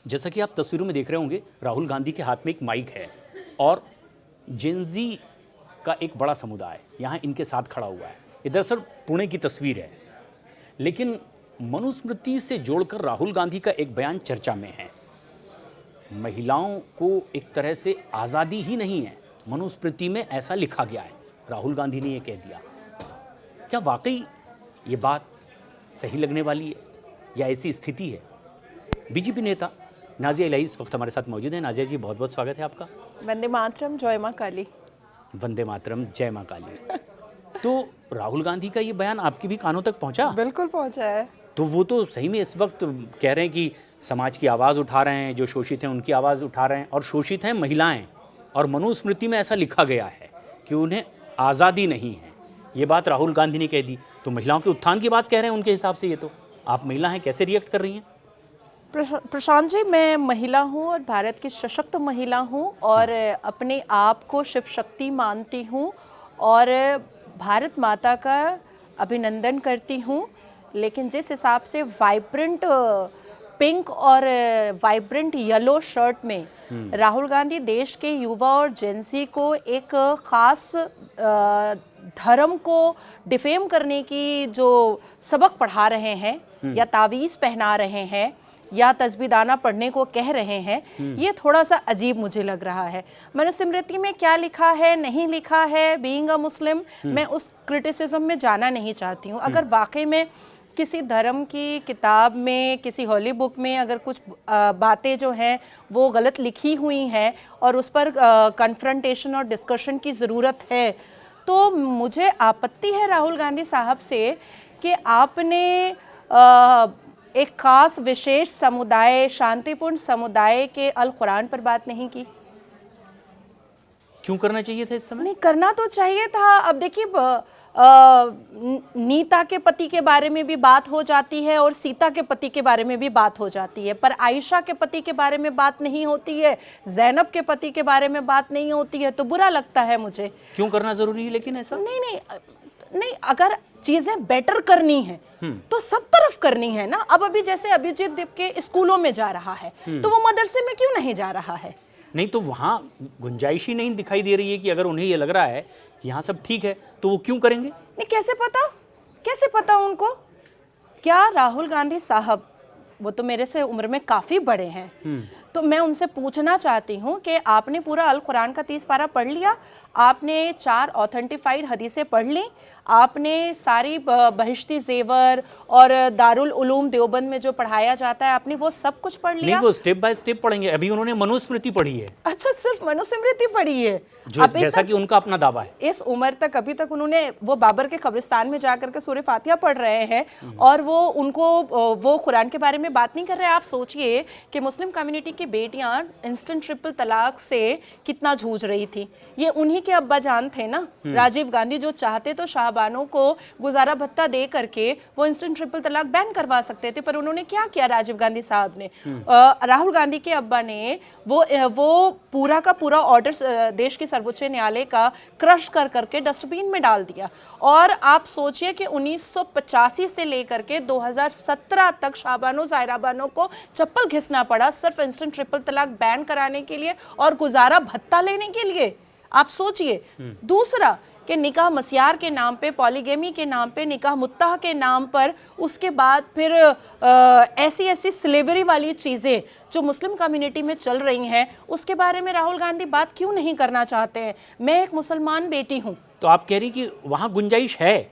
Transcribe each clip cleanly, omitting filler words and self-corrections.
जैसा कि आप तस्वीरों में देख रहे होंगे, राहुल गांधी के हाथ में एक माइक है और जेनजी का एक बड़ा समुदाय यहाँ इनके साथ खड़ा हुआ है। ये दरअसल पुणे की तस्वीर है, लेकिन मनुस्मृति से जोड़कर राहुल गांधी का एक बयान चर्चा में है। महिलाओं को एक तरह से आज़ादी ही नहीं है, मनुस्मृति में ऐसा लिखा गया है, राहुल गांधी ने ये कह दिया। क्या वाकई ये बात सही लगने वाली है या ऐसी स्थिति है? बीजेपी नेता नाज़िया इलाही इस वक्त हमारे साथ मौजूद हैं। नाज़िया जी, बहुत बहुत स्वागत है आपका। वंदे मातरम, जय माँ काली। वंदे मातरम, जय माँ काली। तो राहुल गांधी का ये बयान आपके भी कानों तक पहुंचा? बिल्कुल पहुंचा है। तो वो तो सही में इस वक्त कह रहे हैं कि समाज की आवाज़ उठा रहे हैं, जो शोषित हैं उनकी आवाज़ उठा रहे हैं, और शोषित हैं महिलाएं, और मनुस्मृति में ऐसा लिखा गया है कि उन्हें आज़ादी नहीं है। ये बात राहुल गांधी ने कह दी, तो महिलाओं के उत्थान की बात कह रहे हैं उनके हिसाब से। ये तो आप महिला हैं, कैसे रिएक्ट कर रही हैं? प्रशांत जी, मैं महिला हूँ और भारत की सशक्त महिला हूँ और अपने आप को शिव शक्ति मानती हूँ और भारत माता का अभिनंदन करती हूँ। लेकिन जिस हिसाब से वाइब्रेंट पिंक और वाइब्रेंट येलो शर्ट में राहुल गांधी देश के युवा और जेंसी को एक खास धर्म को डिफेम करने की जो सबक पढ़ा रहे हैं या तावीज़ पहना रहे हैं या तस्बीदाना पढ़ने को कह रहे हैं, ये थोड़ा सा अजीब मुझे लग रहा है। मनुस्मृति में क्या लिखा है, नहीं लिखा है, बीइंग अ मुस्लिम, मैं उस क्रिटिसिज्म में जाना नहीं चाहती हूँ। अगर वाकई में किसी धर्म की किताब में, किसी हॉली बुक में अगर कुछ बातें जो हैं वो गलत लिखी हुई हैं और उस पर कन्फ्रंटेशन और डिस्कशन की ज़रूरत है, तो मुझे आपत्ति है राहुल गांधी साहब से कि आपने एक खास विशेष समुदाय, शांतिपूर्ण समुदाय के अल कुरान पर बात नहीं की। क्यों करना चाहिए था इस समय? नहीं करना तो चाहिए था। अब देखिए, नीता के पति के बारे में भी बात हो जाती है और सीता के पति के बारे में भी बात हो जाती है, पर आयशा के पति के बारे में बात नहीं होती है, ज़ैनब के पति के बारे में बात नहीं होती है, तो बुरा लगता है मुझे। क्यों करना जरूरी है लेकिन ऐसा? नहीं, अगर चीजें बेटर करनी है तो सब तरफ करनी है ना। अब अभी जैसे अभिजीत दीप के स्कूलों में जा रहा है, तो वो मदरसे में क्यों नहीं जा रहा है? नहीं, तो वहाँ गुंजाइश ही नहीं दिखाई दे रही है कि अगर उन्हें ये लग रहा है कि यहाँ सब ठीक है तो वो क्यों करेंगे? नहीं, कैसे पता उनको? क्या राहुल गांधी साहब, वो तो मेरे से उम्र में काफ़ी बड़े हैं, तो मैं उनसे पूछना चाहती हूँ कि आपने पूरा अल कुरान का 30 पारा पढ़ लिया, आपने 4 ऑथेंटिफाइड हदीसें पढ़ ली, आपने सारी बहिश्ती ज़ेवर और दारुल उलूम देवबंद में जो पढ़ाया जाता है आपने वो सब कुछ पढ़ लिया? नहीं, वो स्टेप बाय स्टेप पढ़ेंगे। अभी उन्होंने मनुस्मृति पढ़ी है। अच्छा, सिर्फ मनुस्मृति पढ़ी है? जैसा कि उनका अपना दावा है। इस उम्र तक, अभी तक उन्होंने वो बाबर के कब्रिस्तान में जाकर के सूरह फातिहा पढ़ रहे हैं और वो कुरान के बारे में बात नहीं कर रहे हैं। आप सोचिए कि मुस्लिम कम्युनिटी की बेटियां इंस्टेंट ट्रिपल तलाक से कितना जूझ रही थी। ये उन्हीं के अब्बा जान थे ना, राजीव गांधी, जो चाहते तो शाहबानों को गुजारा भत्ता दे करके वो इंस्टेंट ट्रिपल तलाक बैन करवा सकते थे, पर उन्होंने क्या किया राजीव गांधी साहब ने? राहुल गांधी के अब्बा ने वो पूरा का पूरा ऑर्डर देश की सर्वोच्च न्यायालय का क्रश कर करके डस्टबिन में डाल दिया। और आप सोचिए कि 1985 से लेकर के 2017 तक शाहबानों ज़ाहिराबानों को चप्पल घिसना पड़ा सिर्फ इंस्टेंट ट्रिपल तलाक बैन कराने के लिए और गुजारा भत्ता लेने के लिए। आप सोचिए। दूसरा कि निकाह मस्यार के नाम पे, पॉलीगेमी के नाम पे, निकाह मुत्ताह के नाम पर, उसके बाद फिर ऐसी स्लेवरी वाली चीज़ें जो मुस्लिम कम्युनिटी में चल रही हैं, उसके बारे में राहुल गांधी बात क्यों नहीं करना चाहते हैं? मैं एक मुसलमान बेटी हूँ। तो आप कह रही कि वहाँ गुंजाइश है?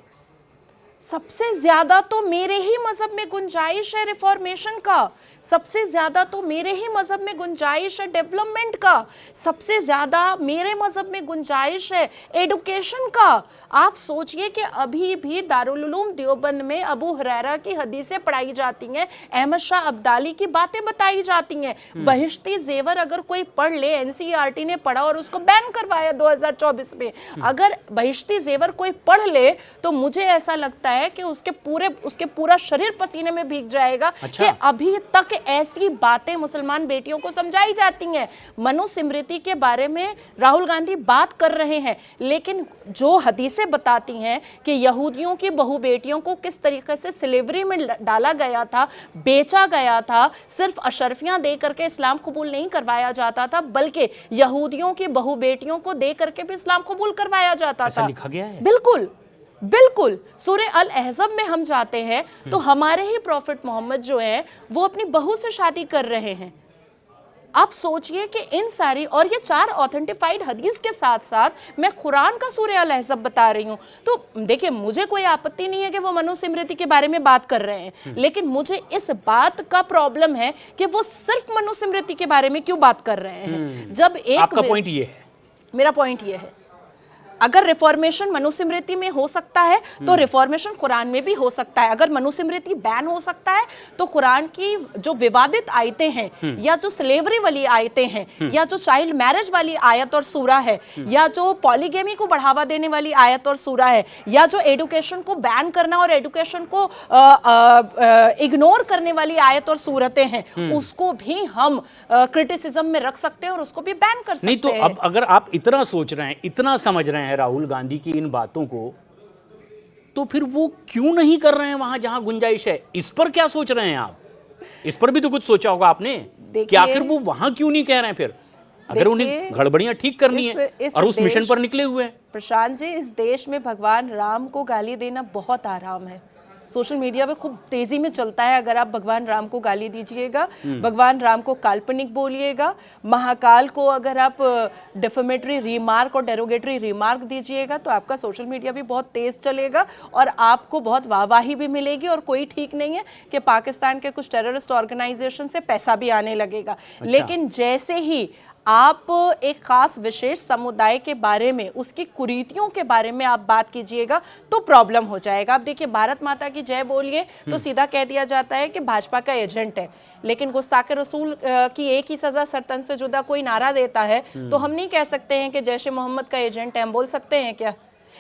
सबसे ज्यादा तो मेरे ही मजहब में गुंजाइश है रिफॉर्मेशन का, सबसे ज्यादा तो मेरे ही मजहब में गुंजाइश है डेवलपमेंट का, सबसे ज्यादा मेरे मजहब में गुंजाइश है एडुकेशन का। आप सोचिए कि अभी भी दारुल उलूम देवबंद में अबू हुरैरा की हदीसें पढ़ाई जाती हैं, अहमद शाह अब्दाली की बातें बताई जाती हैं। बहिश्ती जेवर अगर कोई पढ़ ले, एनसीईआरटी ने पढ़ा और उसको बैन करवाया 2024 में, अगर बहिश्ती जेवर कोई पढ़ ले तो मुझे ऐसा लगता है कि उसके पूरा शरीर पसीने में भीग जाएगा। अच्छा। कि अभी तक ऐसी बातें मुसलमान बेटियों को समझाई जाती हैं। मनुस्मृति के बारे में राहुल गांधी बात कर रहे हैं, लेकिन जो हदीसें बताती हैं कि यहूदियों की बहु बेटियों को किस तरीके से स्लेवरी में डाला गया था, बेचा गया था, सिर्फ अशरफियां दे करके इस्लाम कबूल नहीं करवाया जाता था, बल्कि यहूदियों की बहु बेटियों को दे करके भी इस्लाम कबूल करवाया जाता ऐसा था। लिखा गया है? बिल्कुल बिल्कुल। सूरे अल अहज़ब में हम जाते हैं तो हमारे ही प्रॉफिट मोहम्मद जो है वो अपनी बहू से शादी कर रहे हैं। आप सोचिए कि इन सारी, और ये 4 ऑथेंटिफाइड हदीस के साथ साथ मैं कुरान का सूरे अल अहज़ब बता रही हूँ। तो देखिए, मुझे कोई आपत्ति नहीं है कि वो मनुस्मृति के बारे में बात कर रहे हैं, लेकिन मुझे इस बात का प्रॉब्लम है कि वो सिर्फ मनुस्मृति के बारे में क्यों बात कर रहे हैं। जब एक आपका पॉइंट ये है? मेरा पॉइंट ये है, अगर रिफॉर्मेशन मनुस्मृति में हो सकता है तो रिफॉर्मेशन कुरान में भी हो सकता है। अगर मनुस्मृति बैन हो सकता है तो कुरान की जो विवादित आयतें हैं, या जो स्लेवरी वाली आयतें हैं, या जो चाइल्ड मैरिज वाली आयत और सूरा है, या जो पॉलीगेमी को बढ़ावा देने वाली आयत और सूरा है, या जो एडुकेशन को बैन करना और एडुकेशन को इग्नोर करने वाली आयत और सूरतें हैं, उसको भी हम क्रिटिसिज्म में रख सकते हैं और उसको भी बैन कर सकते हैं। नहीं तो अब अगर आप इतना सोच रहे हैं, इतना समझ रहे हैं राहुल गांधी की इन बातों को, तो फिर वो क्यों नहीं कर रहे हैं वहां जहां गुंजाइश है? इस पर क्या सोच रहे हैं आप? इस पर भी तो कुछ सोचा होगा आपने कि आखिर वो वहां क्यों नहीं कह रहे हैं फिर, अगर उन्हें गड़बड़ियां ठीक करनी है और उस मिशन पर निकले हुए हैं। प्रशांत जी, इस देश में भगवान राम को गाली देना बहुत आराम है। सोशल मीडिया पे खूब तेजी में चलता है। अगर आप भगवान राम को गाली दीजिएगा, भगवान राम को काल्पनिक बोलिएगा, महाकाल को अगर आप डिफेमेटरी रिमार्क और डेरोगेटरी रिमार्क दीजिएगा, तो आपका सोशल मीडिया भी बहुत तेज चलेगा और आपको बहुत वाहवाही भी मिलेगी। और कोई ठीक नहीं है कि पाकिस्तान के कुछ टेररिस्ट ऑर्गेनाइजेशन से पैसा भी आने लगेगा। लेकिन जैसे ही आप एक खास विशेष समुदाय के बारे में, उसकी कुरीतियों के बारे में आप बात कीजिएगा तो प्रॉब्लम हो जाएगा। आप देखिए, भारत माता की जय बोलिए तो सीधा कह दिया जाता है कि भाजपा का एजेंट है, लेकिन गुस्ताखे रसूल की एक ही सजा सरतन से जुदा कोई नारा देता है तो हम नहीं कह सकते हैं कि जैश ए मोहम्मद का एजेंट है। हम बोल सकते हैं क्या?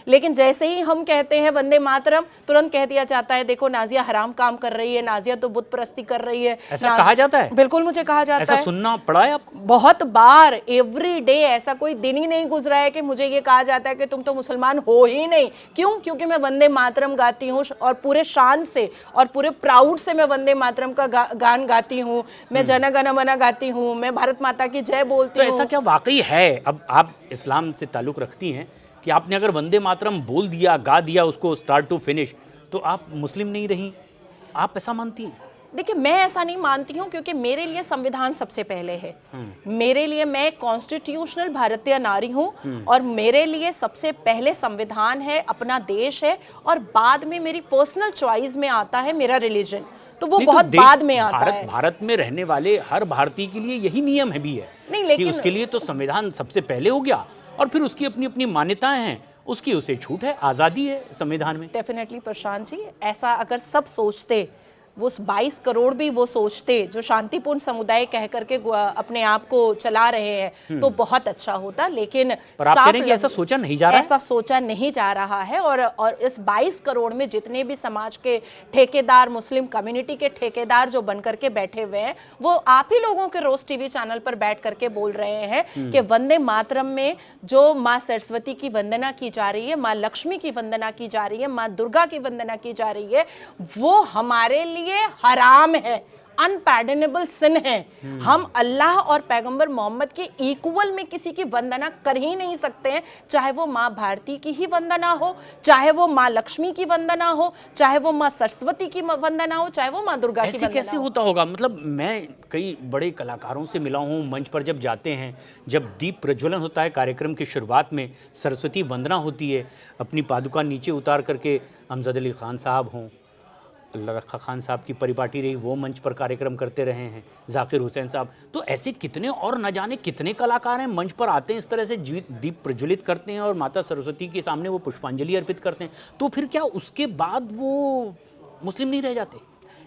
लेकिन जैसे ही हम कहते हैं वंदे मातरम, तुरंत कह दिया जाता है देखो नाजिया हराम काम कर रही है, नाजिया तो बुत परस्ती कर रही है। ऐसा कहा जाता है? बिल्कुल, मुझे कहा जाता है। ऐसा सुनना पड़ा है आपको? बहुत बार, एवरी डे। ऐसा कोई दिन ही नहीं गुजरा है कि मुझे ये कहा जाता है कि तुम तो मुसलमान हो ही नहीं। क्यों? क्योंकि मैं वंदे मातरम गाती हूँ और पूरे शान से और पूरे प्राउड से मैं वंदे मातरम का गान गाती हूँ, मैं जन गण मन गाती हूँ, मैं भारत माता की जय बोलती हूँ। तो ऐसा क्या वाकई है? अब आप इस्लाम से ताल्लुक रखती हैं कि आपने अगर वंदे मातरम बोल दिया, गा दिया उसको स्टार्ट टू फिनिश, तो आप मुस्लिम नहीं रही? आप ऐसा मानती हैं? देखिए, मैं ऐसा नहीं मानती हूँ, क्योंकि मेरे लिए संविधान सबसे पहले है। मेरे लिए, मैं कॉन्स्टिट्यूशनल भारतीय नारी हूँ और मेरे लिए सबसे पहले संविधान है, अपना देश है, और बाद में मेरी पर्सनल चॉइस में आता है मेरा रिलीजन। तो वो बहुत बाद में आता है। भारत में रहने वाले हर भारतीय के लिए यही नियम है भी है नहीं, लेकिन कि उसके लिए तो संविधान सबसे पहले हो गया और फिर उसकी अपनी अपनी मान्यताएं हैं, उसकी उसे छूट है, आज़ादी है संविधान में। डेफिनेटली प्रशांत जी, ऐसा अगर सब सोचते, वो 22 करोड़ भी वो सोचते जो शांतिपूर्ण समुदाय कह करके अपने आप को चला रहे हैं, तो बहुत अच्छा होता। लेकिन पर आप कह रहे हैं कि ऐसा सोचा नहीं जा रहा है? ऐसा सोचा नहीं जा रहा है। और इस 22 करोड़ में जितने भी समाज के ठेकेदार, मुस्लिम कम्युनिटी के ठेकेदार जो बन करके बैठे हुए हैं, वो आप ही लोगों के रोज टीवी चैनल पर बैठ करके बोल रहे हैं कि वंदे मातरम में जो माँ सरस्वती की वंदना की जा रही है, माँ लक्ष्मी की वंदना की जा रही है, माँ दुर्गा की वंदना की जा रही है, वो हमारे लिए हराम है, अनपैर्डनेबल सिन है। हम अल्लाह और पैगंबर मोहम्मद के इक्वल में किसी की वंदना कर ही नहीं सकते हैं, चाहे वो माँ भारती की ही वंदना हो, चाहे वो माँ लक्ष्मी की वंदना हो, चाहे वो माँ सरस्वती की वंदना हो, चाहे वो माँ दुर्गा की वंदना हो। कैसे होता होगा? मतलब मैं कई बड़े कलाकारों से मिला हूँ, मंच पर जब जाते हैं, जब दीप प्रज्वलन होता है कार्यक्रम की शुरुआत में, सरस्वती वंदना होती है, अपनी पादुका नीचे उतार करके अमजद अली खान साहब हों, रखा खान साहब की परिपाटी रही, वो मंच पर कार्यक्रम करते रहे हैं, जाकिर हुसैन साहब, तो ऐसे कितने और न जाने कितने कलाकार हैं मंच पर आते हैं, इस तरह से दीप प्रज्वलित करते हैं और माता सरस्वती के सामने वो पुष्पांजलि अर्पित करते हैं। तो फिर क्या उसके बाद वो मुस्लिम नहीं रह जाते?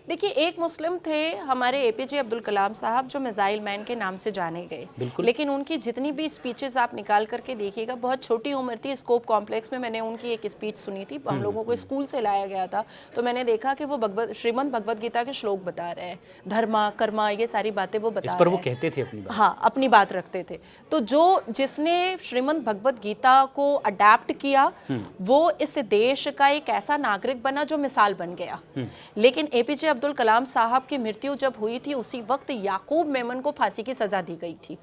देखिए, एक मुस्लिम थे हमारे एपीजे अब्दुल कलाम साहब, जो मिसाइल मैन के नाम से जाने गए। बिल्कुल। लेकिन उनकी जितनी भी स्पीचेस आप निकाल करके देखिएगा, बहुत छोटी उम्र थी। स्कोप कॉम्प्लेक्स में मैंने उनकी एक स्पीच सुनी थी, हम लोगों को स्कूल से लाया गया था, तो मैंने देखा कि वो श्रीमद् भगवद गीता के श्लोक बता रहे हैं, धर्मा कर्मा ये सारी बातें वो बता इस पर रहे वो हैं। कहते थे अपनी बात। हाँ, अपनी बात रखते थे। तो जिसने श्रीमद् भगवद गीता को अडेप्ट किया, वो इस देश का एक ऐसा नागरिक बना जो मिसाल बन गया। लेकिन एपीजे अब्दुल कलाम साहब की मृत्यु जब हुई थी, उसी वक्त याकूब मेमन को फांसी की सजा दी गई थी।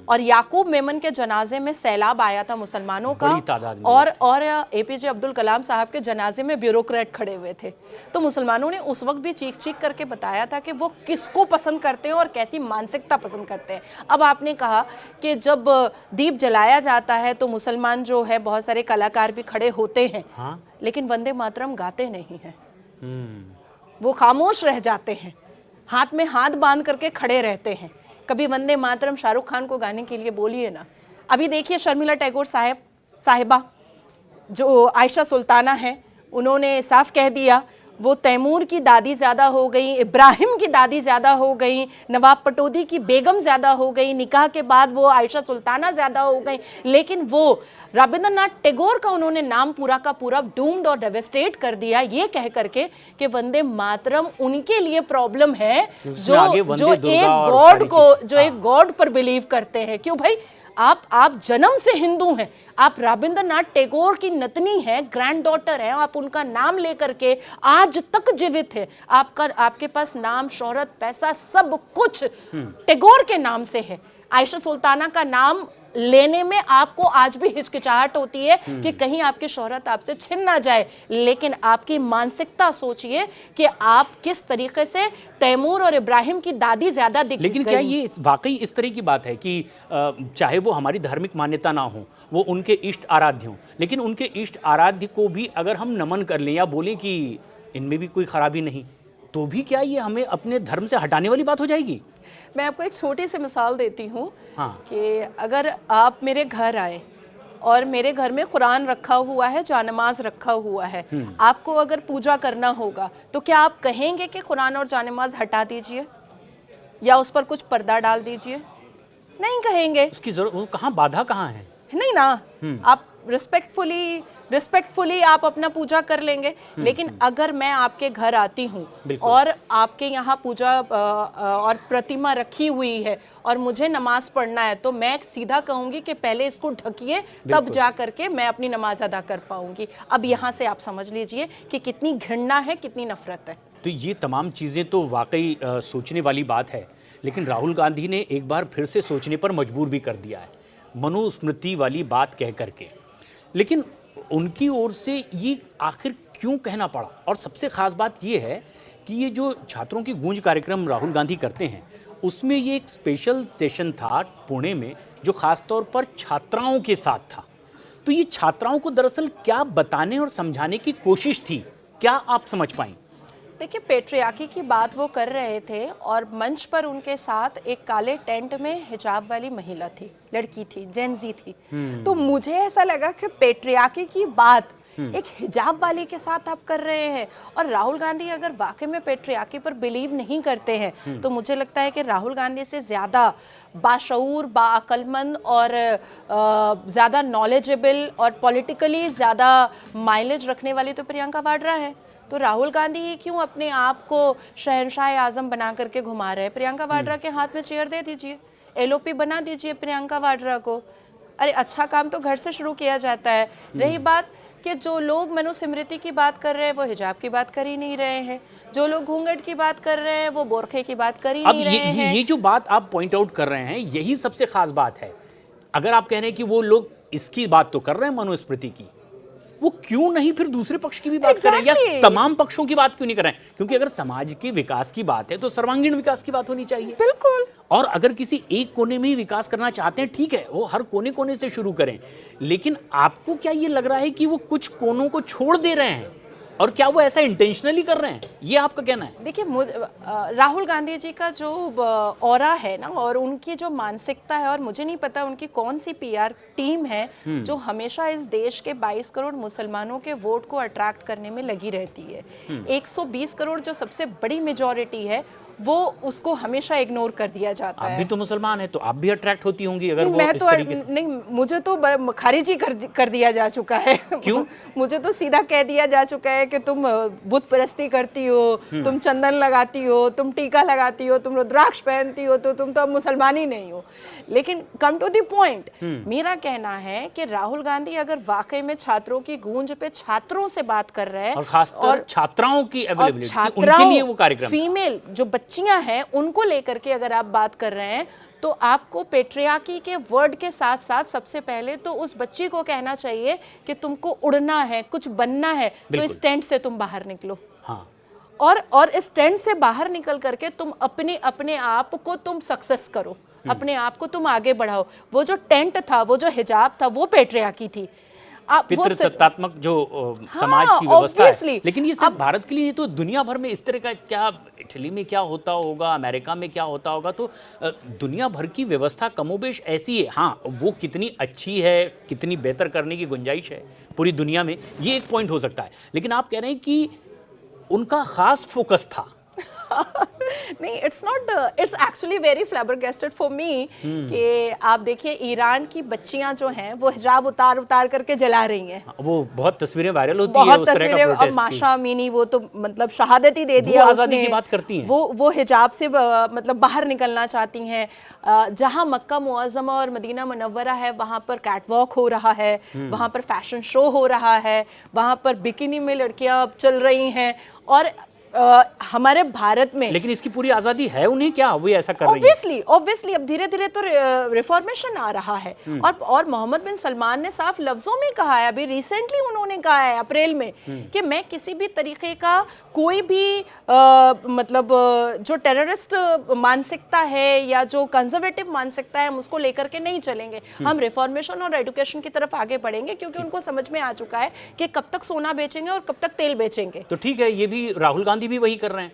और याकूब मेमन के जनाजे में सैलाब आया था मुसलमानों का, बड़ी तादाद में और एपीजे अब्दुल कलाम साहब के जनाजे में ब्यूरोक्रेट खड़े हुए थे। तो मुसलमानों ने उस वक्त भी चीख चीख करके बताया था कि वो किसको पसंद करते हैं और कैसी मानसिकता पसंद करते हैं। अब आपने कहा कि जब दीप जलाया जाता है तो मुसलमान जो है, बहुत सारे कलाकार भी खड़े होते हैं, हाँ? लेकिन वंदे मातरम गाते नहीं हैं। वो खामोश रह जाते हैं, हाथ में हाथ बांध करके खड़े रहते हैं। कभी वंदे मातरम शाहरुख खान को गाने के लिए बोलिए ना। अभी देखिए, शर्मिला टैगोर साहिबा जो आयशा सुल्ताना है, उन्होंने साफ कह दिया वो तैमूर की दादी ज़्यादा हो गई, इब्राहिम की दादी ज़्यादा हो गई, नवाब पटौदी की बेगम ज़्यादा हो गई, निकाह के बाद वो आयशा सुल्ताना ज़्यादा हो गई। लेकिन वो रविंद्रनाथ टैगोर का उन्होंने नाम पूरा का पूरा डूम्ड और डेवेस्टेट कर दिया, ये कह करके कि वंदे मातरम उनके लिए प्रॉब्लम है जो एक गॉड पर बिलीव करते हैं। क्यों भाई, आप जन्म से हिंदू हैं, आप रविंद्रनाथ टैगोर की नतनी हैं, ग्रैंड डॉटर हैं, आप उनका नाम लेकर के आज तक जीवित है। आपके पास नाम, शोहरत, पैसा सब कुछ टैगोर के नाम से है। आयशा सुल्ताना का नाम लेने में आपको आज भी हिचकिचाहट होती है कि कहीं आपकी शोहरत आपसे छिन ना जाए, लेकिन आपकी मानसिकता सोचिए कि आप किस तरीके से तैमूर और इब्राहिम की दादी ज्यादा दिख गई। लेकिन क्या ये वाकई इस तरह की बात है कि चाहे वो हमारी धार्मिक मान्यता ना हो, वो उनके इष्ट आराध्य हों, लेकिन उनके इष्ट आराध्य को भी अगर हम नमन कर लें या बोलें कि इनमें भी कोई खराबी नहीं, तो भी क्या ये हमें अपने धर्म से हटाने वाली बात हो जाएगी? मैं आपको एक छोटी सी मिसाल देती हूँ। हाँ। कि अगर आप मेरे घर आए और मेरे घर में कुरान रखा हुआ है, जानमाज रखा हुआ है, आपको अगर पूजा करना होगा तो क्या आप कहेंगे कि कुरान और जानमाज हटा दीजिए या उस पर कुछ पर्दा डाल दीजिए? नहीं कहेंगे। उसकी जरूरत कहाँ, बाधा कहाँ है? नहीं ना, आप रिस्पेक्टफुली आप अपना पूजा कर लेंगे। लेकिन अगर मैं आपके घर आती हूँ और आपके यहाँ पूजा और प्रतिमा रखी हुई है और मुझे नमाज पढ़ना है, तो मैं सीधा कहूंगी कि पहले इसको ढकिए, तब जा करके मैं अपनी नमाज अदा कर पाऊंगी। अब यहाँ से आप समझ लीजिए कि कितनी घृणा है, कितनी नफरत है। तो ये तमाम चीज़ें तो वाकई सोचने वाली बात है, लेकिन राहुल गांधी ने एक बार फिर से सोचने पर मजबूर भी कर दिया है, मनुस्मृति वाली बात कह करके। लेकिन उनकी ओर से ये आखिर क्यों कहना पड़ा? और सबसे ख़ास बात ये है कि ये जो छात्रों की गूंज कार्यक्रम राहुल गांधी करते हैं, उसमें ये एक स्पेशल सेशन था पुणे में, जो ख़ास तौर पर छात्राओं के साथ था। तो ये छात्राओं को दरअसल क्या बताने और समझाने की कोशिश थी, क्या आप समझ पाई? देखिए, पेट्रियार्की की बात वो कर रहे थे और मंच पर उनके साथ एक काले टेंट में हिजाब वाली महिला थी, लड़की थी, जेनजी थी। तो मुझे ऐसा लगा कि पेट्रियार्की की बात एक हिजाब वाली के साथ आप कर रहे हैं। और राहुल गांधी अगर वाकई में पेट्रियार्की पर बिलीव नहीं करते हैं, तो मुझे लगता है कि राहुल गांधी से ज़्यादा बाशऊर, बाअक्लमंद और ज़्यादा नॉलेजेबल और पॉलिटिकली ज़्यादा माइलेज रखने वाली तो प्रियंका वाड्रा है। तो राहुल गांधी ही क्यों अपने आप को शहंशाह आजम बना करके घुमा रहे हैं? प्रियंका वाड्रा के हाथ में चेयर दे दीजिए, एलओपी बना दीजिए प्रियंका वाड्रा को। अरे अच्छा काम तो घर से शुरू किया जाता है। रही बात कि जो लोग मनुस्मृति की बात कर रहे हैं, वो हिजाब की बात कर ही नहीं रहे हैं। जो लोग घूंघट की बात कर रहे हैं, वो बोरखे की बात कर ही नहीं रहे हैं। ये जो बात आप पॉइंट आउट कर रहे हैं, यही सबसे खास बात है। अगर आप कह रहे हैं कि वो लोग इसकी बात तो कर रहे हैं मनुस्मृति की, वो क्यों नहीं फिर दूसरे पक्ष की भी बात कर रहे हैं, या तमाम पक्षों की बात क्यों नहीं कर रहे हैं? क्योंकि अगर समाज के विकास की बात है तो सर्वांगीण विकास की बात होनी चाहिए। बिल्कुल। और अगर किसी एक कोने में ही विकास करना चाहते हैं, ठीक है, वो हर कोने कोने से शुरू करें। लेकिन आपको क्या ये लग रहा है कि वो कुछ कोनों को छोड़ दे रहे हैं? और क्या वो ऐसा इंटेंशनली कर रहे हैं, ये आपका कहना है? देखिए, राहुल गांधी जी का जो ऑरा है ना, और उनकी जो मानसिकता है, और मुझे नहीं पता उनकी कौन सी पीआर टीम है जो हमेशा इस देश के 22 करोड़ मुसलमानों के वोट को अट्रैक्ट करने में लगी रहती है। 120 करोड़ जो सबसे बड़ी मेजॉरिटी है, वो उसको हमेशा इग्नोर कर दिया जाता आप है। भी तो मुसलमान है, तो आप भी अट्रैक्ट होती होंगी अगर वो मैं इस तो तरीके से। नहीं, मुझे तो खारिज ही कर दिया जा चुका है। क्यों? मुझे तो सीधा कह दिया जा चुका है कि तुम बुत परस्ती करती हो, तुम चंदन लगाती हो, तुम टीका लगाती हो, तुम रुद्राक्ष पहनती हो, तो तुम तो अब मुसलमान ही नहीं हो। लेकिन कम टू द पॉइंट, मेरा कहना है कि राहुल गांधी अगर वाकई में छात्रों की गूंज पे छात्रों से बात कर रहे हैं, और खासकर छात्राओं की और अवेलेबिलिटी, उनके लिए वो कार्यक्रम, फीमेल जो बच्चियां हैं उनको लेकर के अगर आप बात कर रहे हैं, तो आपको पेट्रियार्की के वर्ड के साथ साथ सबसे पहले तो उस बच्ची को कहना चाहिए कि तुमको उड़ना है, कुछ बनना है, तो इस टेंट से तुम बाहर निकलो। हाँ, और इस टेंट से बाहर निकल करके तुम अपने आप को तुम सक्सेस करो, अपने आप को तुम आगे बढ़ाओ। वो जो टेंट था, वो जो हिजाब था, वो पेट्रियार्की थी। पितृसत्तात्मक जो समाज की व्यवस्था है। लेकिन ये सिर्फ भारत के लिए, तो दुनिया भर में इस तरह का, क्या इटली में क्या होता होगा, अमेरिका में क्या होता होगा, तो दुनिया भर की व्यवस्था कमोबेश ऐसी है। हाँ, वो कितनी अच्छी है, कितनी बेहतर करने की गुंजाइश है पूरी दुनिया में, ये एक पॉइंट हो सकता है। लेकिन आप कह रहे हैं कि उनका खास फोकस था। नहीं, it's actually very flabbergasted for me कि आप देखिए, ईरान की बच्चियां जो हैं वो हिजाब उतार करके जला रही हैं। वो बहुत तस्वीरें वायरल होती बहुत है उस तरह का तस्वीरें। अब माशा अमीनी, वो तो मतलब शहादत ही दे दिया, आजादी की बात करती हैं। वो हिजाब से मतलब बाहर निकलना चाहती हैं। जहां मक्का मुअज्जमा और मदीना मुनव्वरा है, वहां पर कैटवॉक हो रहा है, वहां पर फैशन शो हो रहा है, वहां पर बिकिनी में लड़कियां चल रही हैं। और हमारे भारत में, लेकिन इसकी पूरी आजादी है उन्हें, क्या वो ऐसा कर रही है? ऑब्वियसली अब धीरे धीरे तो रिफॉर्मेशन आ रहा है। और मोहम्मद बिन सलमान ने साफ लफ्जों में कहा है, अभी रिसेंटली उन्होंने कहा है अप्रैल में, कि मैं किसी भी तरीके का कोई भी मतलब जो टेररिस्ट मानसिकता है या जो कंजर्वेटिव मानसिकता है, हम उसको लेकर के नहीं चलेंगे। हम रिफॉर्मेशन और एजुकेशन की तरफ आगे बढ़ेंगे, क्योंकि उनको समझ में आ चुका है कि कब तक सोना बेचेंगे और कब तक तेल बेचेंगे। तो ठीक है, ये भी राहुल गांधी भी वही कर रहे हैं,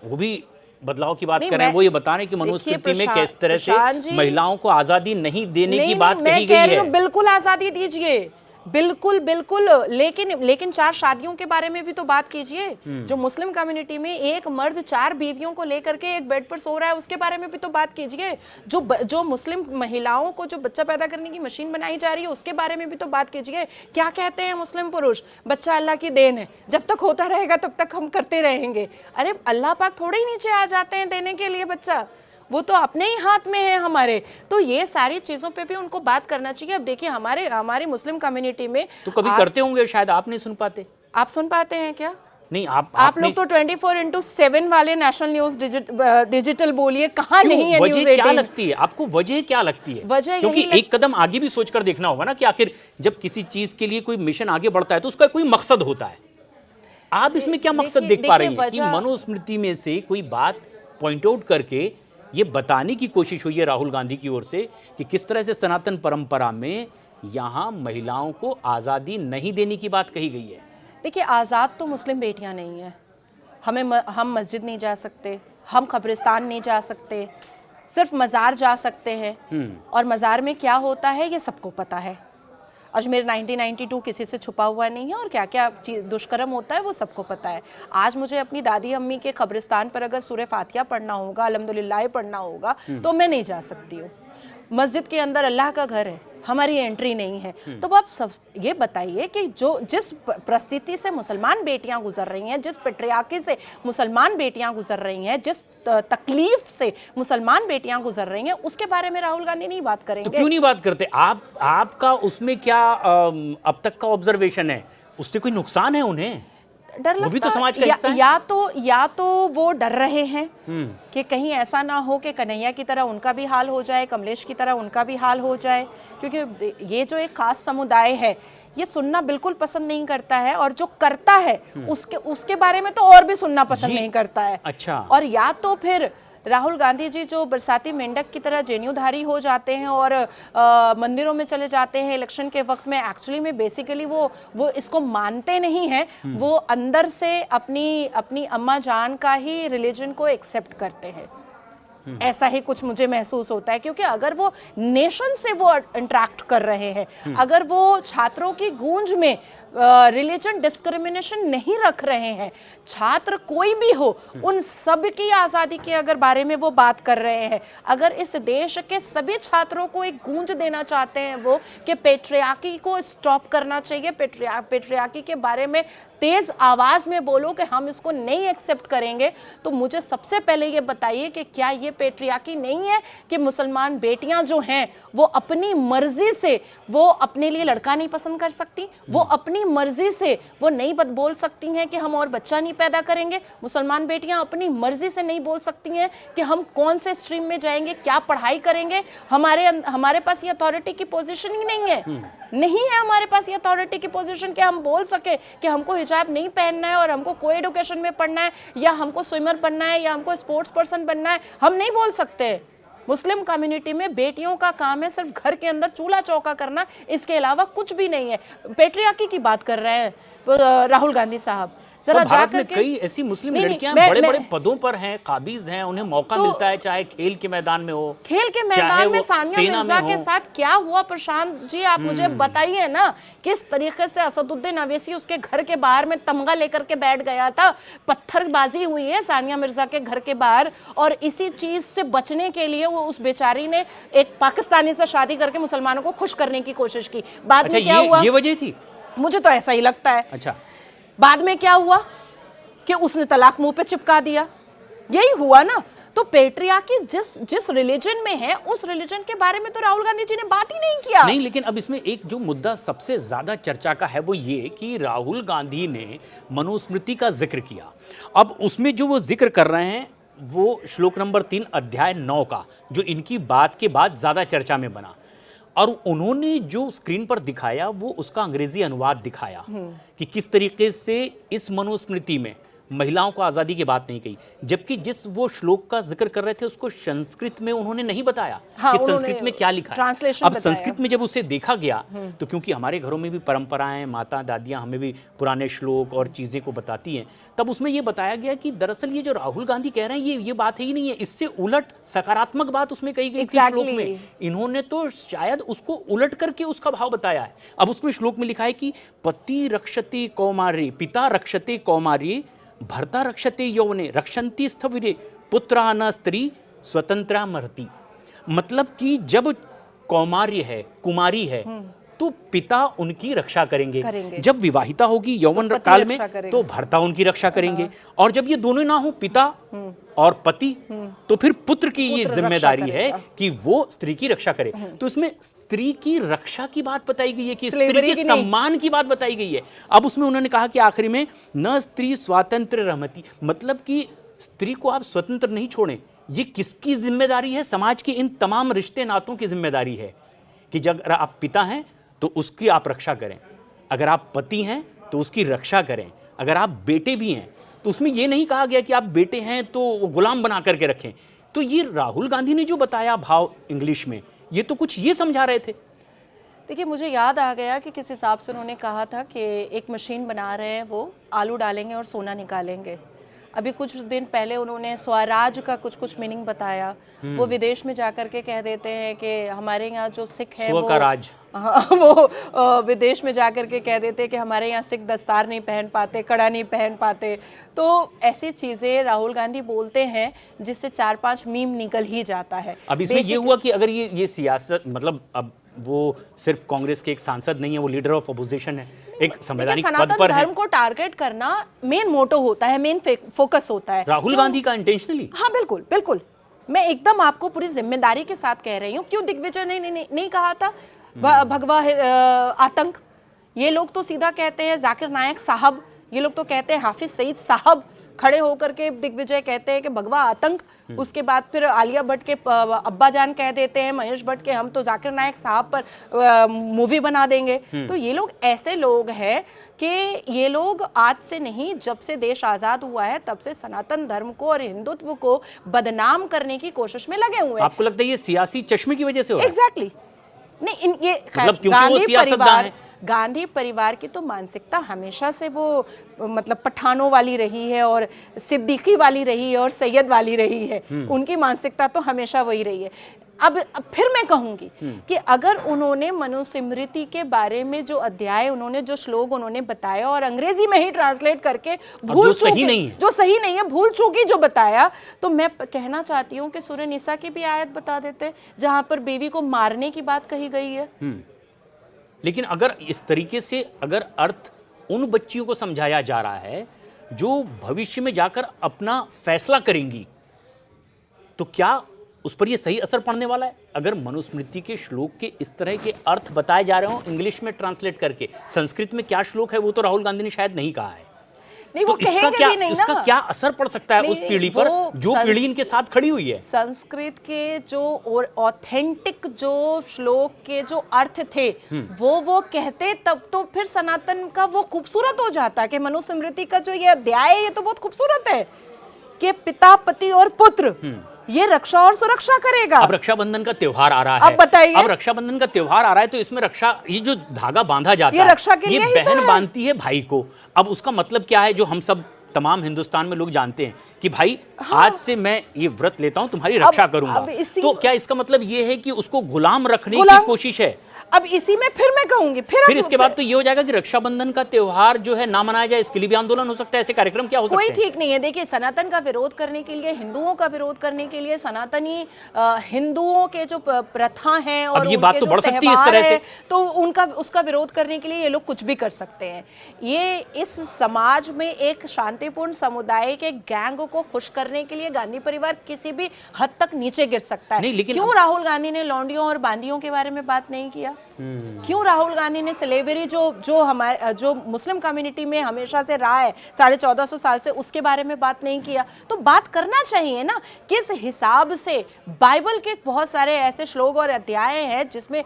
वो भी बदलाव की बात कर रहे हैं। वो ये बता रहे हैं कि मनुस्मृति में किस तरह से महिलाओं को आजादी नहीं देने की बात कही गई है। बिल्कुल आजादी दीजिए, बिल्कुल बिल्कुल, लेकिन 4 शादियों के बारे में भी तो बात कीजिए। जो मुस्लिम कम्युनिटी में एक मर्द 4 बीवियों को लेकर के एक बेड पर सो रहा है, उसके बारे में भी तो बात कीजिए। जो मुस्लिम महिलाओं को जो बच्चा पैदा करने की मशीन बनाई जा रही है, उसके बारे में भी तो बात कीजिए। क्या कहते हैं मुस्लिम पुरुष? बच्चा अल्लाह की देन है, जब तक होता रहेगा तब तक हम करते रहेंगे। अरे अल्लाह पाक थोड़े ही नीचे आ जाते हैं देने के लिए बच्चा, वो तो अपने ही हाथ में है हमारे। तो ये सारी चीजों पे भी उनको बात करना चाहिए। अब देखिए, हमारी मुस्लिम कम्युनिटी में तो कभी करते होंगे, शायद आप नहीं सुन पाते। आप सुन पाते हैं क्या? नहीं, आप लोग तो 24/7 वाले नेशनल न्यूज डिजिटल बोलिए, कहाँ नहीं है न्यूज़ 18? क्या लगती है आपको, वजह क्या लगती है? वजह क्योंकि एक कदम आगे भी सोचकर देखना होगा ना, कि आखिर जब किसी चीज के लिए कोई मिशन आगे बढ़ता है तो उसका कोई मकसद होता है। आप इसमें क्या मकसद देख पा रही हैं कि मनुस्मृति में से कोई बात पॉइंट आउट करके ये बताने की कोशिश हुई है राहुल गांधी की ओर से कि किस तरह से सनातन परंपरा में यहाँ महिलाओं को आज़ादी नहीं देने की बात कही गई है? देखिए, आज़ाद तो मुस्लिम बेटियां नहीं हैं। हम मस्जिद नहीं जा सकते, हम कब्रिस्तान नहीं जा सकते, सिर्फ मज़ार जा सकते हैं। और मज़ार में क्या होता है ये सबको पता है। अजमेर 1992 किसी से छुपा हुआ नहीं है, और क्या क्या दुष्कर्म होता है वो सबको पता है। आज मुझे अपनी दादी अम्मी के कब्रिस्तान पर अगर सूरह फातिहा पढ़ना होगा, अल्हम्दुलिल्लाह पढ़ना होगा, तो मैं नहीं जा सकती हूँ। मस्जिद के अंदर अल्लाह का घर है, हमारी एंट्री नहीं है। तो आप सब ये बताइए कि जिस परिस्थिति से मुसलमान बेटियां गुजर रही हैं, जिस पेट्रियार्की से मुसलमान बेटियां गुजर रही हैं, जिस तकलीफ से मुसलमान बेटियां गुजर रही हैं, उसके बारे में राहुल गांधी नहीं बात करेंगे। तो क्यों नहीं बात करते? आपका उसमें क्या अब तक का ऑब्जर्वेशन है? उससे कोई नुकसान है उन्हें? डर लगता, वो भी तो समाज का हिस्सा है। या तो वो डर रहे हैं कि कहीं ऐसा ना हो कि कन्हैया की तरह उनका भी हाल हो जाए, कमलेश की तरह उनका भी हाल हो जाए। क्योंकि ये जो एक खास समुदाय है, ये सुनना बिल्कुल पसंद नहीं करता है, और जो करता है उसके बारे में तो और भी सुनना पसंद नहीं करता है। अच्छा। और या तो फिर राहुल गांधी जी जो बरसाती मेंढक की तरह जेन्यूधारी हो जाते हैं और मंदिरों में चले जाते हैं इलेक्शन के वक्त में, एक्चुअली में बेसिकली वो इसको मानते नहीं हैं, वो अंदर से अपनी अम्मा जान का ही रिलीजन को एक्सेप्ट करते हैं। ऐसा ही कुछ मुझे महसूस होता है, क्योंकि अगर वो नेशन से वो इंटरेक्ट कर रहे हैं, अगर वो छात्रों की गूंज में रिलीजन डिस्क्रिमिनेशन नहीं रख रहे हैं, छात्र कोई भी हो उन सब की आज़ादी के अगर बारे में वो बात कर रहे हैं, अगर इस देश के सभी छात्रों को एक गूंज देना चाहते हैं वो कि पेट्रियार्की को स्टॉप करना चाहिए, पेट्रियार्की के बारे में तेज आवाज में बोलो कि हम इसको नहीं एक्सेप्ट करेंगे, तो मुझे सबसे पहले ये बताइए कि क्या ये पेट्रियार्की नहीं है कि मुसलमान बेटियां जो हैं वो अपनी मर्जी से वो अपने लिए लड़का नहीं पसंद कर सकती, वो अपनी मर्जी से वो नहीं बोल सकती हैं कि हम और बच्चा नहीं पैदा करेंगे, मुसलमान बेटियां अपनी मर्जी से नहीं बोल सकती हैं कि हम कौन से स्ट्रीम में जाएंगे, क्या पढ़ाई करेंगे, हमारे पास ये अथॉरिटी की पोजीशन ही नहीं है, नहीं है हमारे पास ये अथॉरिटी की पोजीशन कि हम बोल सके कि हमको हिजाब नहीं पहनना है और हमको को एडुकेशन में पढ़ना है, या हमको स्विमर बनना है, या हमको स्पोर्ट्स पर्सन बनना है, हम नहीं बोल सकते। मुस्लिम कम्युनिटी में बेटियों का काम है सिर्फ घर के अंदर चूल्हा चौका करना, इसके अलावा कुछ भी नहीं है। पेट्रियार्की की बात कर रहे हैं राहुल गांधी साहब, जरा भारत में जाकर कई ऐसी मुस्लिम लड़कियां बड़े बड़े पदों पर हैं, काबिज हैं, उन्हें मौका मिलता है, चाहे खेल के मैदान में हो, खेल के मैदान में सानिया मिर्जा के साथ क्या हुआ प्रशांत जी, आप मुझे बताइए ना, किस तरीके से असदुद्दीन अवैसी उसके घर के बाहर में तमगा लेकर के बैठ गया था, पत्थरबाजी हुई है सानिया मिर्जा के घर के बाहर, और इसी चीज से बचने के लिए वो उस बेचारी ने एक पाकिस्तानी से शादी करके मुसलमानों को खुश करने की कोशिश की। बाद में क्या हुआ, ये वजह थी, मुझे तो ऐसा ही लगता है। अच्छा, बाद में क्या हुआ कि उसने तलाक मुंह पे चिपका दिया, यही हुआ ना। तो पेट्रियार्की जिस रिलीजन में है उस रिलीजन के बारे में तो राहुल गांधी जी ने बात ही नहीं किया। नहीं, लेकिन अब इसमें एक जो मुद्दा सबसे ज्यादा चर्चा का है वो ये कि राहुल गांधी ने मनुस्मृति का जिक्र किया। अब उसमें जो वो जिक्र कर रहे हैं वो श्लोक नंबर 3 अध्याय 9 का, जो इनकी बात के बाद ज्यादा चर्चा में बना, और उन्होंने जो स्क्रीन पर दिखाया वो उसका अंग्रेजी अनुवाद दिखाया कि किस तरीके से इस मनुस्मृति में महिलाओं को आज़ादी की बात नहीं कही, जबकि जिस वो श्लोक का जिक्र कर रहे थे उसको संस्कृत में उन्होंने नहीं बताया कि संस्कृत में क्या लिखा है। अब संस्कृत में जब उसे देखा गया तो क्योंकि हमारे घरों में भी परंपराएं, माता दादियां हमें भी पुराने श्लोक और चीज़ें को बताती हैं, तब उसमें ये बताया गया कि दरअसल ये जो राहुल गांधी कह रहे हैं ये बात ही नहीं है, इससे उलट सकारात्मक बात उसमें कही गई थी श्लोक में। इन्होंने तो शायद उसको उलट करके उसका भाव बताया है। अब उसमें श्लोक में लिखा है कि पति रक्षते कौमारे, पिता रक्षते कौमारे, भर्ता रक्षते यौवने, रक्षन्ति स्थविरे, पुत्रा न स्त्री स्वतंत्रा मरती। मतलब कि जब कौमार्य है, कुमारी है, तो पिता उनकी रक्षा करेंगे। जब विवाहिता होगी यौवन तो काल में तो भर्ता उनकी रक्षा करेंगे, और जब ये दोनों ना हो, पिता और पति, तो फिर पुत्र की ये जिम्मेदारी है कि वो स्त्री की रक्षा करे। तो इसमें स्त्री की रक्षा की बात बताई गई है कि स्त्री के सम्मान की बात बताई गई है। अब उसमें उन्होंने कहा कि आखिरी में न स्त्री स्वातंत्र रहमती, मतलब कि स्त्री को आप स्वतंत्र नहीं छोड़ें। ये किसकी जिम्मेदारी है? समाज के इन तमाम रिश्ते नातों की जिम्मेदारी है कि जब आप पिता हैं तो उसकी आप रक्षा करें, अगर आप पति हैं तो उसकी रक्षा करें, अगर आप बेटे भी हैं तो उसमें यह नहीं कहा गया कि आप बेटे हैं तो गुलाम बना करके रखें। तो ये राहुल गांधी ने जो बताया भाव इंग्लिश में, ये तो कुछ ये समझा रहे थे। देखिए, मुझे याद आ गया कि किस हिसाब से उन्होंने कहा था कि एक मशीन बना रहे हैं, वो आलू डालेंगे और सोना निकालेंगे। अभी कुछ दिन पहले उन्होंने स्वराज का कुछ मीनिंग बताया। वो विदेश में जाकर के कह देते हैं कि हमारे यहाँ जो सिख है वो राज, हाँ, वो विदेश में जाकर के कह देते हैं कि हमारे यहाँ सिख दस्तार नहीं पहन पाते, कड़ा नहीं पहन पाते। तो ऐसी चीज़ें राहुल गांधी बोलते हैं जिससे 4-5 मीम निकल ही जाता है। अब इसमें ये हुआ कि अगर ये सियासत, मतलब अब वो सिर्फ कांग्रेस के एक सांसद नहीं है, वो लीडर ऑफ अपोजिशन है, एक संवैधानिक पद पर है। धर्म को टारगेट करना मेन मोटो होता है, मेन फोकस होता है राहुल गांधी का इंटेंशनली। हाँ बिल्कुल बिल्कुल, मैं एकदम आपको पूरी जिम्मेदारी के साथ कह रही हूँ। क्यों दिग्विजय ने नहीं कहा था भगवा आतंक? ये लोग तो सीधा कहते हैं जाकिर नायक साहब, ये लोग तो कहते हैं हाफिज सईद साहब, खड़े होकर के दिग्विजय कहते हैं कि भगवा आतंक, उसके बाद फिर आलिया भट्ट के अब्बा जान कह देते हैं, महेश भट्ट के, हम तो जाकिर नायक साहब पर मूवी बना देंगे। तो ये लोग ऐसे लोग हैं कि ये लोग आज से नहीं, जब से देश आजाद हुआ है तब से सनातन धर्म को और हिंदुत्व को बदनाम करने की कोशिश में लगे हुए हैं। आपको लगता है ये सियासी चश्मे की वजह से हो रहा है? एग्जैक्टली नहीं, ये मतलब क्योंकि वो सियासतदान है। गांधी परिवार की तो मानसिकता हमेशा से वो मतलब पठानों वाली रही है और सिद्दीकी वाली रही है और सैयद वाली रही है। उनकी मानसिकता तो हमेशा वही रही है। अब फिर मैं कहूंगी कि अगर उन्होंने मनुस्मृति के बारे में जो अध्याय उन्होंने, जो श्लोक उन्होंने बताया और अंग्रेजी में ही ट्रांसलेट करके जो सही नहीं है भूल चूकी जो बताया, तो मैं कहना चाहती हूँ कि सूरह निसा की भी आयत बता देते जहां पर बीवी को मारने की बात कही गई है। लेकिन अगर इस तरीके से अगर अर्थ उन बच्चियों को समझाया जा रहा है जो भविष्य में जाकर अपना फैसला करेंगी, तो क्या उस पर ये सही असर पड़ने वाला है? अगर मनुस्मृति के श्लोक के इस तरह के अर्थ बताए जा रहे हो इंग्लिश में ट्रांसलेट करके, संस्कृत में क्या श्लोक है वो तो राहुल गांधी ने शायद नहीं कहा है। नहीं, तो वो कहेंगे भी नहीं इसका ना। क्या असर पड़ सकता है उस पीढ़ी पर जो पीढ़ी इनके साथ खड़ी हुई है? संस्कृत के जो और ऑथेंटिक जो श्लोक के जो अर्थ थे वो कहते, तब तो फिर सनातन का वो खूबसूरत हो जाता कि मनुस्मृति का जो ये अध्याय है ये तो बहुत खूबसूरत है कि पिता, पति और पुत्र ये रक्षा और सुरक्षा करेगा। अब रक्षाबंधन का त्योहार आ रहा है, अब बताइए, अब रक्षाबंधन का त्योहार आ रहा है तो इसमें रक्षा, ये जो धागा बांधा जाता ये है, रक्षा के लिए ये ही तो बहन है। बांधती है भाई को। अब उसका मतलब क्या है जो हम सब तमाम हिंदुस्तान में लोग जानते हैं कि भाई आज से मैं ये व्रत लेता हूं, तुम्हारी रक्षा करूंगा। तो क्या इसका मतलब ये है कि उसको गुलाम रखने की कोशिश है? अब इसी में फिर मैं कहूंगी फिर इसके बाद तो ये हो जाएगा कि रक्षाबंधन का त्योहार जो है ना मनाया जाए, इसके लिए भी आंदोलन हो सकता है। ऐसे कार्यक्रम क्या हो सकते हैं? कोई ठीक नहीं है। देखिए, सनातन का विरोध करने के लिए, हिंदुओं का विरोध करने के लिए, सनातनी हिंदुओं के जो प्रथा हैं और ये बात तो बढ़ सकती है इस तरह से, तो उनका उसका विरोध करने के लिए ये लोग कुछ भी कर सकते हैं। ये इस समाज में एक शांतिपूर्ण समुदाय के गैंग को खुश करने के लिए गांधी परिवार किसी भी हद तक नीचे गिर सकता है। लेकिन क्यों राहुल गांधी ने लौंडियों और बांदियों के बारे में बात नहीं किया? क्यों राहुल गांधी ने स्लेवरी जो हमारे जो मुस्लिम कम्युनिटी में हमेशा से रहा है 1450 साल से, उसके बारे में बात नहीं किया? तो बात करना चाहिए ना। किस हिसाब से बाइबल के बहुत सारे ऐसे श्लोक और अध्याय हैं जिसमें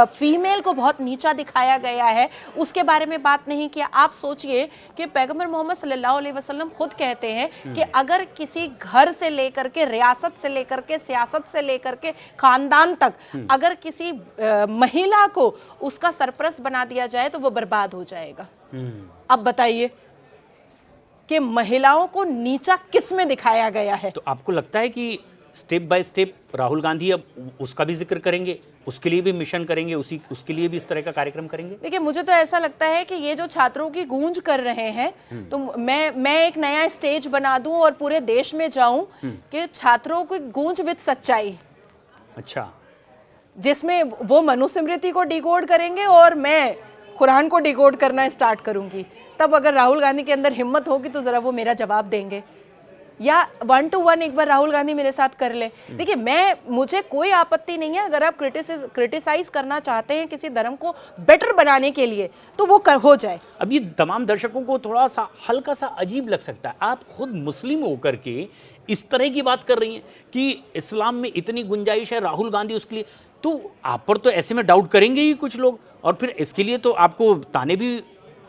फीमेल को बहुत नीचा दिखाया गया है, उसके बारे में बात नहीं किया। आप सोचिए कि पैगंबर मोहम्मद सल्लल्लाहु अलैहि वसल्लम खुद कहते हैं कि अगर किसी घर से लेकर के, रियासत से लेकर के, सियासत से लेकर के खानदान तक, अगर किसी महिला को उसका सरपरस्त बना दिया जाए तो वो बर्बाद हो जाएगा। अब बताइए कि महिलाओं को नीचा किस में दिखाया गया है? तो आपको लगता है कि step by step Rahul Gandhi अब उसका भी जिक्र करेंगे, उसके लिए भी मिशन करेंगे, उसके लिए भी इस तरह का कार्यक्रम करेंगे? देखिए, मुझे तो ऐसा लगता है कि ये जो छात्रों की गूंज कर रहे हैं, तो मैं एक नया स्टेज बना दूं और पूरे देश में जाऊं कि छात्रों की गूंज विद सच्चाई। अच्छा, जिसमें वो मनुस्मृति को डिकोड करेंगे और मैं कुरान को डिकोड करना स्टार्ट करूंगी। तब अगर राहुल गांधी के अंदर हिम्मत होगी तो जरा वो मेरा जवाब देंगे, या 1 to 1 एक बार राहुल गांधी मेरे साथ कर ले। देखिए, मुझे कोई आपत्ति नहीं है अगर आप क्रिटिसाइज करना चाहते हैं किसी धर्म को बेटर बनाने के लिए तो वो हो जाए। अब ये तमाम दर्शकों को थोड़ा सा हल्का सा अजीब लग सकता है, आप खुद मुस्लिम होकर के इस तरह की बात कर रही हैं कि इस्लाम में इतनी गुंजाइश है, राहुल गांधी उसके लिए, तो आप पर तो ऐसे में डाउट करेंगे ही कुछ लोग, और फिर इसके लिए तो आपको ताने भी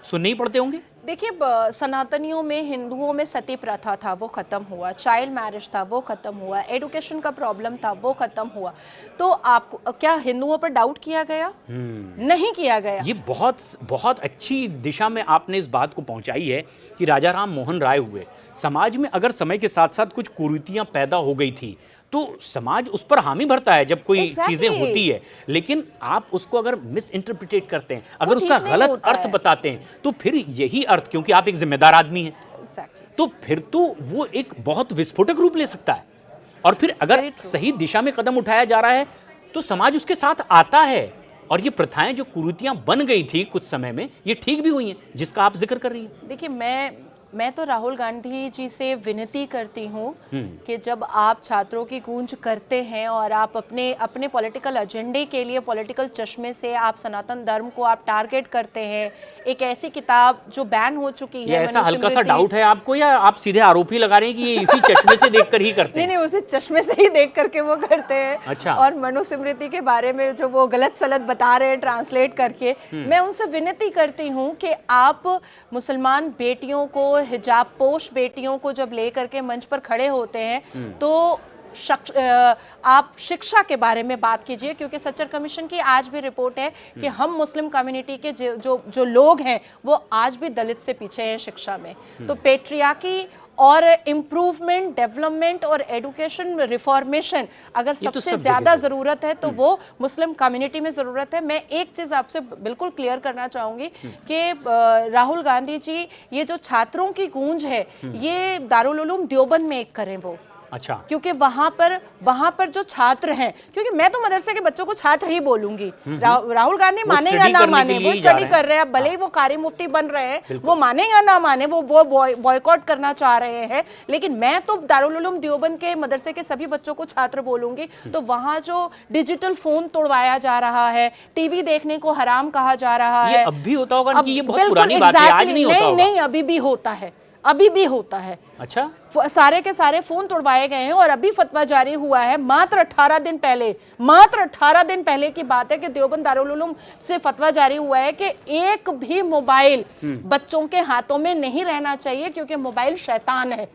सुनने ही पड़ते होंगे। देखिए, सनातनियों में, हिंदुओं में सती प्रथा था, वो खत्म हुआ। चाइल्ड मैरिज था, वो खत्म हुआ। एडुकेशन का प्रॉब्लम था, वो खत्म हुआ। तो आपको क्या हिंदुओं पर डाउट किया गया? नहीं किया गया। ये बहुत बहुत अच्छी दिशा में आपने इस बात को पहुंचाई है कि राजा राम मोहन राय हुए, समाज में अगर समय के साथ साथ कुछ कुरीतियां पैदा हो गई थी तो समाज उस पर हामी भरता है जब कोई चीजें होती है, लेकिन आप उसको अगर मिस इंटरप्रिटेट करते हैं, अगर उसका गलत अर्थ बताते हैं, तो फिर यही अर्थ, क्योंकि आप एक जिम्मेदार आदमी हैं, तो फिर तो वो एक बहुत विस्फोटक रूप ले सकता है। और फिर अगर सही दिशा में कदम उठाया जा रहा है तो समाज उसके साथ आता है, और ये प्रथाएं जो कुरीतियां बन गई थी कुछ समय में, ये ठीक भी हुई हैं जिसका आप जिक्र कर रही हैं। देखिए, मैं तो राहुल गांधी जी से विनती करती हूँ कि जब आप छात्रों की गूंज करते हैं और आप अपने अपने पॉलिटिकल एजेंडे के लिए पॉलिटिकल चश्मे से आप सनातन धर्म को आप टारगेट करते हैं, एक ऐसी किताब जो बैन हो चुकी ये है, ऐसा हल्का सा मनुस्मृति। डाउट है आपको, या आप सीधे आरोपी लगा रहे हैं कि ये इसी चश्मे से देखकर ही करते नहीं हैं? नहीं, उसे चश्मे से ही देख करके वो करते हैं। अच्छा। और मनुस्मृति के बारे में जो वो गलत सलत बता रहे हैं ट्रांसलेट करके, मैं उनसे विनती करती हूँ कि आप मुसलमान बेटियों को, हिजाब पोश बेटियों को जब लेकर के मंच पर खड़े होते हैं तो आप शिक्षा के बारे में बात कीजिए, क्योंकि सच्चर कमीशन की आज भी रिपोर्ट है कि हम मुस्लिम कम्युनिटी के जो लोग हैं वो आज भी दलित से पीछे हैं शिक्षा में। तो पेट्रियार्की और इम्प्रूवमेंट, डेवलपमेंट और एजुकेशन रिफॉर्मेशन अगर ये तो सबसे सब ज़्यादा जगह ज़रूरत है तो वो मुस्लिम कम्युनिटी में ज़रूरत है। मैं एक चीज़ आपसे बिल्कुल क्लियर करना चाहूँगी कि राहुल गांधी जी ये जो छात्रों की गूंज है ये दारुल उलूम देवबंद में एक करें वो। अच्छा। क्योंकि वहां पर जो छात्र हैं, क्योंकि मैं तो मदरसे के बच्चों को छात्र ही बोलूंगी। राहुल गांधी मानेगा ना माने, वो स्टडी कर रहे हैं, भले ही वो कारी मुफ्ती बन रहे हैं, वो मानेगा ना माने, वो बॉयकॉट करना चाह रहे हैं, लेकिन मैं तो दारुल उलूम देवबंद के मदरसे के सभी बच्चों को छात्र बोलूंगी। तो वहां जो डिजिटल फोन तोड़वाया जा रहा है, टीवी देखने को हराम कहा जा रहा ये है, अब भी होता होगा कि ये बहुत बिल्कुल पुरानी बात है, आज नहीं होता होगा? नहीं, अभी भी होता है, अभी भी होता है। अच्छा। सारे के सारे फोन तोड़वाए गए हैं और अभी फतवा जारी हुआ है मात्र 18 दिन पहले की बात है कि देवबंद दारुल उलूम से फतवा जारी हुआ है कि एक भी मोबाइल बच्चों के हाथों में नहीं रहना चाहिए, क्योंकि मोबाइल शैतान है।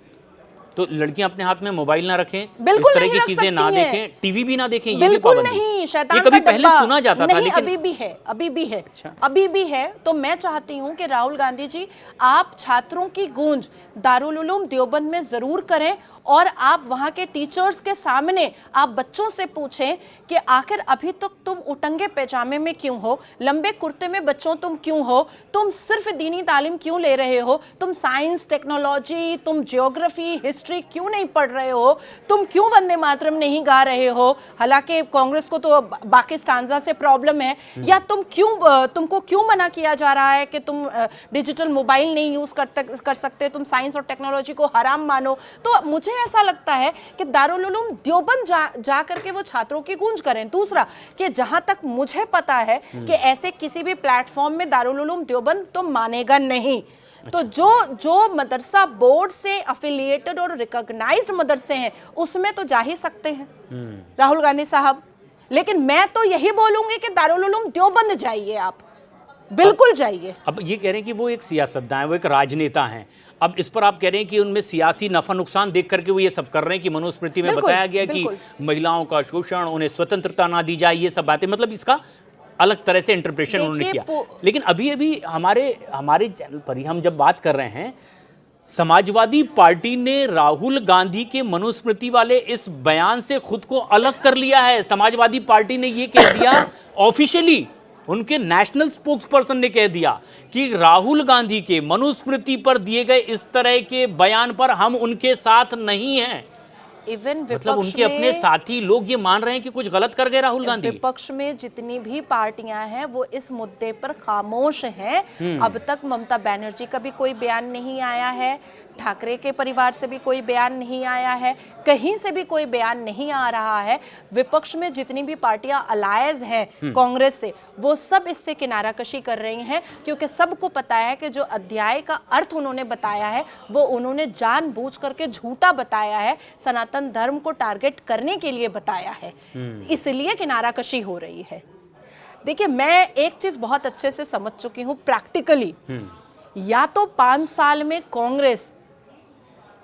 तो लड़कियां अपने हाथ में मोबाइल ना रखें, बिल्कुल इस तरह नहीं की रख चीजें ना सकती हैं। देखें, टीवी भी ना देखें, ये भी बिल्कुल पाबंदी? नहीं, शैतान ये कभी का पहले डब्बा। सुना जाता था, नहीं, लेकिन अभी भी है, अभी भी है। अच्छा। अभी भी है। तो मैं चाहती हूं कि राहुल गांधी जी आप छात्रों की गूंज दारुल उलूम देवबंद में जरूर करें और आप वहां के टीचर्स के सामने आप बच्चों से पूछें कि आखिर अभी तक तुम उटंगे पैजामे में क्यों हो, लंबे कुर्ते में बच्चों तुम क्यों हो, तुम सिर्फ दीनी तालीम क्यों ले रहे हो, तुम साइंस, टेक्नोलॉजी, तुम ज्योग्राफी, हिस्ट्री क्यों नहीं पढ़ रहे हो, तुम क्यों वंदे मातरम नहीं गा रहे हो, हालांकि कांग्रेस को तो बाकी स्टांजा से प्रॉब्लम है, या तुमको क्यों मना किया जा रहा है कि तुम डिजिटल मोबाइल नहीं यूज कर सकते, तुम साइंस और टेक्नोलॉजी को हराम मानो। तो मुझे ऐसा लगता है कि दारुल उलूम देवबंद जा करके वो छात्रों की गूंज करें। दूसरा कि जहां तक मुझे पता है कि ऐसे किसी भी प्लेटफॉर्म में दारुल उलूम देवबंद तो मानेगा नहीं। तो जो मदरसा बोर्ड से अफिलिएटेड और रिकॉग्नाइज्ड मदरसे हैं उसमें तो जा ही सकते हैं राहुल गांधी साहब, लेकिन मैं तो यही बोलूंगी कि दारुल उलूम देवबंद जाइए, आप बिल्कुल जाइए। अब ये कह रहे हैं कि वो एक सियासतदान है, वो एक राजनेता हैं। अब इस पर आप कह रहे हैं कि उनमें सियासी नफा नुकसान देख करके वो ये सब कर रहे हैं कि मनुस्मृति में बताया गया कि महिलाओं का शोषण, उन्हें स्वतंत्रता ना दी जाए, ये सब बातें, मतलब इसका अलग तरह से इंटरप्रिटेशन उन्होंने किया। लेकिन अभी अभी हमारे चैनल पर ही हम जब बात कर रहे हैं, समाजवादी पार्टी ने राहुल गांधी के मनुस्मृति वाले इस बयान से खुद को अलग कर लिया है। समाजवादी पार्टी ने ये कह दिया ऑफिशियली, उनके नेशनल स्पोक्सपर्सन ने कह दिया कि राहुल गांधी के मनुस्मृति पर दिए गए इस तरह के बयान पर हम उनके साथ नहीं हैं। इवन मतलब उनके अपने साथी लोग ये मान रहे हैं कि कुछ गलत कर गए राहुल गांधी। विपक्ष में जितनी भी पार्टियां हैं वो इस मुद्दे पर खामोश हैं। अब तक ममता बनर्जी का भी कोई बयान नहीं आया है, ठाकरे के परिवार से भी कोई बयान नहीं आया है, कहीं से भी कोई बयान नहीं आ रहा है। विपक्ष में जितनी भी पार्टियां अलायज हैं कांग्रेस से, वो सब इससे किनारा कशी कर रही हैं, क्योंकि सबको पता है कि जो अध्याय का अर्थ उन्होंने बताया है वो उन्होंने जानबूझ करके झूठा बताया है, सनातन धर्म को टारगेट करने के लिए बताया है, इसलिए किनारा कशी हो रही है। देखिए, मैं एक चीज बहुत अच्छे से समझ चुकी हूँ प्रैक्टिकली, या तो 5 साल में कांग्रेस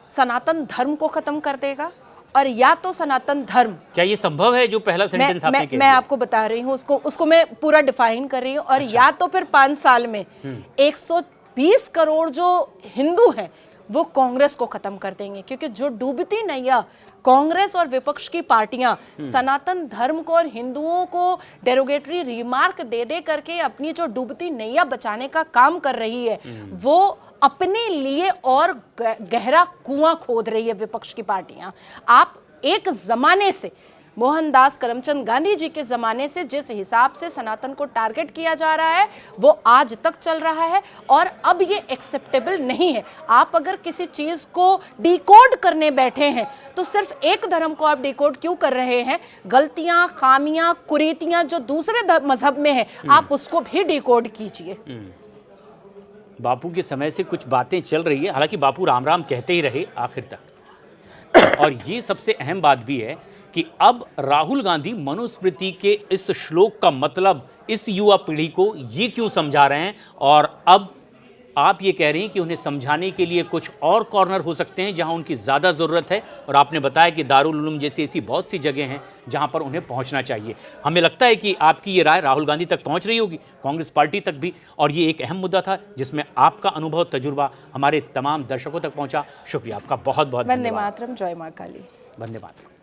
सनातन धर्म को खत्म कर देगा, और या तो सनातन धर्म, क्या ये संभव है जो पहला सेंटेंस आपने कहा? मैं आपको बता रही हूँ, उसको मैं पूरा डिफाइन कर रही हूँ। और या तो फिर 5 साल में 120 करोड़ जो हिंदू हैं वो कांग्रेस को खत्म कर देंगे, क्योंकि जो डूबती नैया कांग्रेस और विपक्ष की पार्टियां सनातन धर्म को और हिंदुओं को डेरोगेटरी रिमार्क दे करके अपनी जो डूबती नैया बचाने का काम कर रही है, वो अपने लिए और गहरा कुआं खोद रही है विपक्ष की पार्टियां। आप एक जमाने से मोहनदास करमचंद गांधी जी के ज़माने से जिस हिसाब से सनातन को टारगेट किया जा रहा है वो आज तक चल रहा है और अब ये एक्सेप्टेबल नहीं है। आप अगर किसी चीज़ को डिकोड करने बैठे हैं तो सिर्फ एक धर्म को आप डिकोड क्यों कर रहे हैं? गलतियां, खामियां, कुरीतियां जो दूसरे मजहब में है आप उसको भी डिकोड कीजिए। बापू के समय से कुछ बातें चल रही है, हालांकि बापू राम राम कहते ही रहे आखिर तक। और ये सबसे अहम बात भी है कि अब राहुल गांधी मनुस्मृति के इस श्लोक का मतलब इस युवा पीढ़ी को ये क्यों समझा रहे हैं, और अब आप ये कह रहे हैं कि उन्हें समझाने के लिए कुछ और कॉर्नर हो सकते हैं जहां उनकी ज़्यादा ज़रूरत है, और आपने बताया कि दारुल उलूम जैसी ऐसी बहुत सी जगह हैं जहां पर उन्हें पहुंचना चाहिए। हमें लगता है कि आपकी ये राय राहुल गांधी तक पहुंच रही होगी, कांग्रेस पार्टी तक भी, और ये एक अहम मुद्दा था जिसमें आपका अनुभव, तजुर्बा हमारे तमाम दर्शकों तक पहुँचा। शुक्रिया आपका, बहुत बहुत वंदे धन्यवाद। मातरम, जय मां काली। वंदे मातरम।